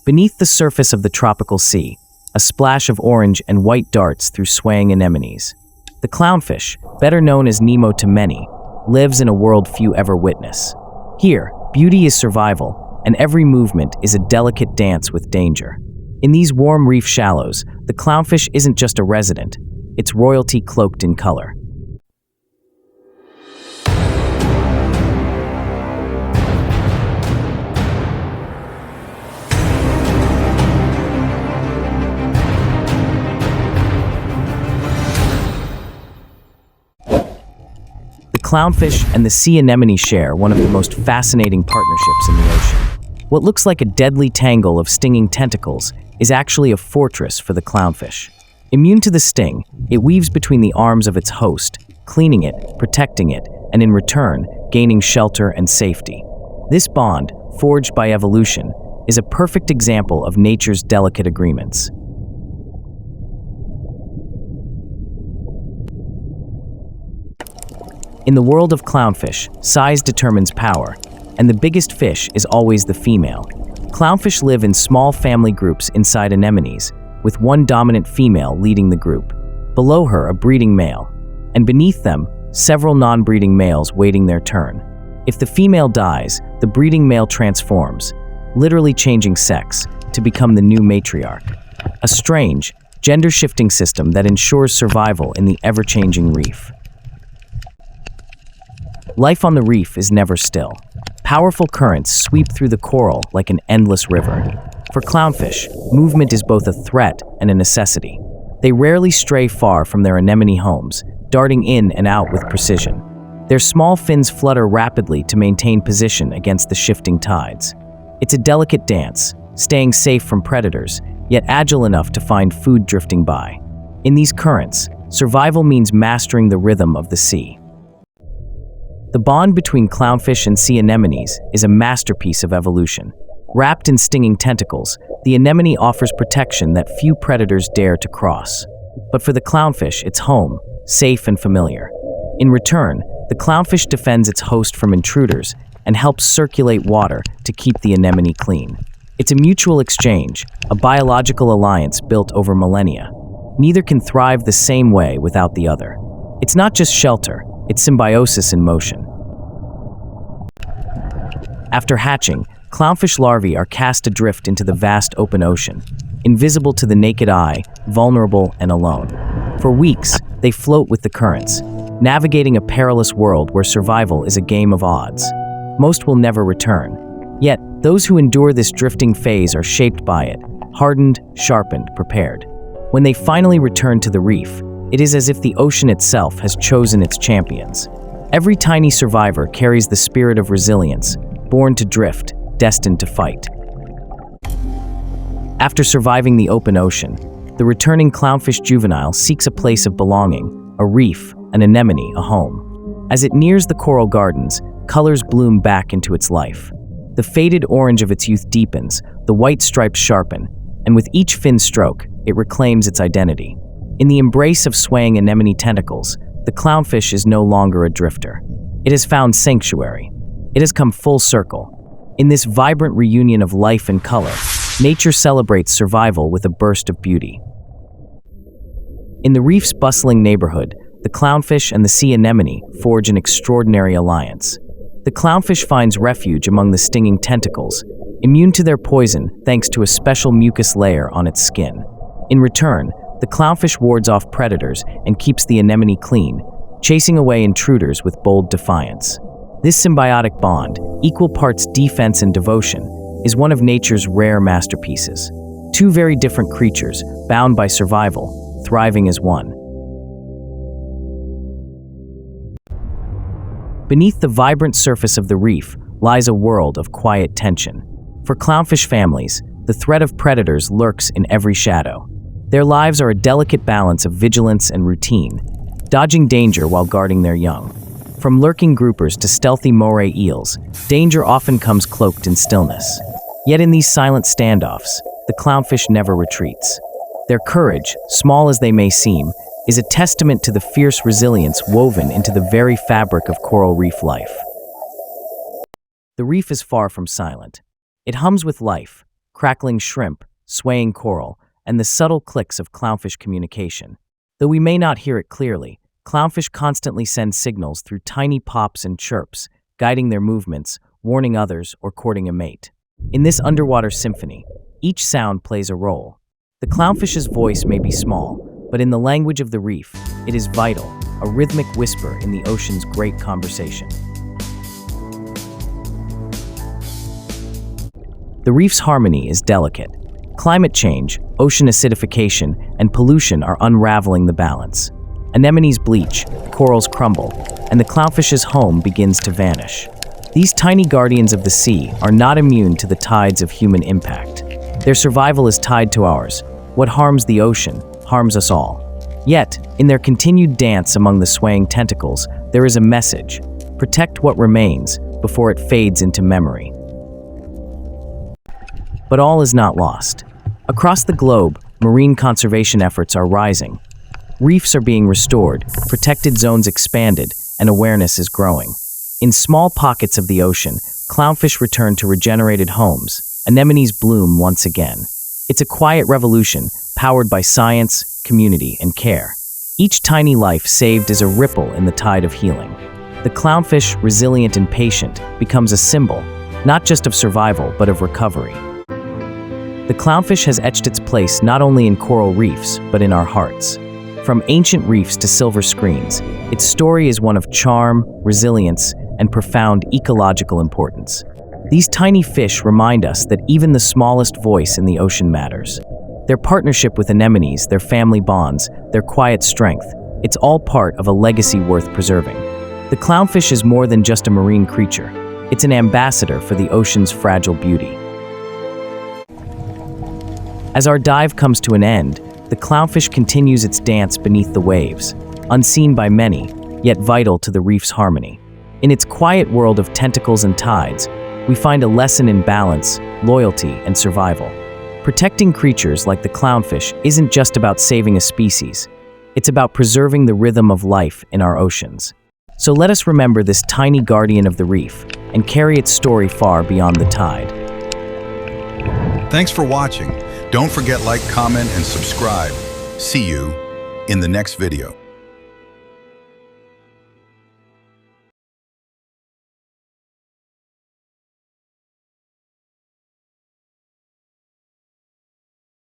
Beneath the surface of the tropical sea, a splash of orange and white darts through swaying anemones. The clownfish, better known as Nemo to many, lives in a world few ever witness. Here, beauty is survival, and every movement is a delicate dance with danger. In these warm reef shallows, the clownfish isn't just a resident, it's royalty cloaked in color. The clownfish and the sea anemone share one of the most fascinating partnerships in the ocean. What looks like a deadly tangle of stinging tentacles is actually a fortress for the clownfish. Immune to the sting, it weaves between the arms of its host, cleaning it, protecting it, and in return, gaining shelter and safety. This bond, forged by evolution, is a perfect example of nature's delicate agreements. In the world of clownfish, size determines power, and the biggest fish is always the female. Clownfish live in small family groups inside anemones, with one dominant female leading the group. Below her, a breeding male, and beneath them, several non-breeding males waiting their turn. If the female dies, the breeding male transforms, literally changing sex, to become the new matriarch. A strange, gender-shifting system that ensures survival in the ever-changing reef. Life on the reef is never still. Powerful currents sweep through the coral like an endless river. For clownfish, movement is both a threat and a necessity. They rarely stray far from their anemone homes, darting in and out with precision. Their small fins flutter rapidly to maintain position against the shifting tides. It's a delicate dance, staying safe from predators, yet agile enough to find food drifting by. In these currents, survival means mastering the rhythm of the sea. The bond between clownfish and sea anemones is a masterpiece of evolution. Wrapped in stinging tentacles, the anemone offers protection that few predators dare to cross. But for the clownfish, it's home, safe and familiar. In return, the clownfish defends its host from intruders and helps circulate water to keep the anemone clean. It's a mutual exchange, a biological alliance built over millennia. Neither can thrive the same way without the other. It's not just shelter, it's symbiosis in motion. After hatching, clownfish larvae are cast adrift into the vast open ocean, invisible to the naked eye, vulnerable and alone. For weeks, they float with the currents, navigating a perilous world where survival is a game of odds. Most will never return. Yet, those who endure this drifting phase are shaped by it, hardened, sharpened, prepared. When they finally return to the reef, it is as if the ocean itself has chosen its champions. Every tiny survivor carries the spirit of resilience, born to drift, destined to fight. After surviving the open ocean, the returning clownfish juvenile seeks a place of belonging, a reef, an anemone, a home. As it nears the coral gardens, colors bloom back into its life. The faded orange of its youth deepens, the white stripes sharpen, and with each fin stroke, it reclaims its identity. In the embrace of swaying anemone tentacles, the clownfish is no longer a drifter. It has found sanctuary. It has come full circle. In this vibrant reunion of life and color, nature celebrates survival with a burst of beauty. In the reef's bustling neighborhood, the clownfish and the sea anemone forge an extraordinary alliance. The clownfish finds refuge among the stinging tentacles, immune to their poison thanks to a special mucus layer on its skin. In return, the clownfish wards off predators and keeps the anemone clean, chasing away intruders with bold defiance. This symbiotic bond, equal parts defense and devotion, is one of nature's rare masterpieces. Two very different creatures, bound by survival, thriving as one. Beneath the vibrant surface of the reef lies a world of quiet tension. For clownfish families, the threat of predators lurks in every shadow. Their lives are a delicate balance of vigilance and routine, dodging danger while guarding their young. From lurking groupers to stealthy moray eels, danger often comes cloaked in stillness. Yet in these silent standoffs, the clownfish never retreats. Their courage, small as they may seem, is a testament to the fierce resilience woven into the very fabric of coral reef life. The reef is far from silent. It hums with life, crackling shrimp, swaying coral, and the subtle clicks of clownfish communication. Though we may not hear it clearly, clownfish constantly send signals through tiny pops and chirps, guiding their movements, warning others, or courting a mate. In this underwater symphony, each sound plays a role. The clownfish's voice may be small, but in the language of the reef, it is vital, a rhythmic whisper in the ocean's great conversation. The reef's harmony is delicate. Climate change, ocean acidification, and pollution are unraveling the balance. Anemones bleach, corals crumble, and the clownfish's home begins to vanish. These tiny guardians of the sea are not immune to the tides of human impact. Their survival is tied to ours. What harms the ocean harms us all. Yet, in their continued dance among the swaying tentacles, there is a message: protect what remains before it fades into memory. But all is not lost. Across the globe, marine conservation efforts are rising. Reefs are being restored, protected zones expanded, and awareness is growing. In small pockets of the ocean, clownfish return to regenerated homes. Anemones bloom once again. It's a quiet revolution, powered by science, community, and care. Each tiny life saved is a ripple in the tide of healing. The clownfish, resilient and patient, becomes a symbol, not just of survival, but of recovery. The clownfish has etched its place not only in coral reefs, but in our hearts. From ancient reefs to silver screens, its story is one of charm, resilience, and profound ecological importance. These tiny fish remind us that even the smallest voice in the ocean matters. Their partnership with anemones, their family bonds, their quiet strength, it's all part of a legacy worth preserving. The clownfish is more than just a marine creature. It's an ambassador for the ocean's fragile beauty. As our dive comes to an end, the clownfish continues its dance beneath the waves, unseen by many, yet vital to the reef's harmony. In its quiet world of tentacles and tides, we find a lesson in balance, loyalty, and survival. Protecting creatures like the clownfish isn't just about saving a species. It's about preserving the rhythm of life in our oceans. So let us remember this tiny guardian of the reef and carry its story far beyond the tide. Thanks for watching. Don't forget, like, comment, and subscribe. See you in the next video.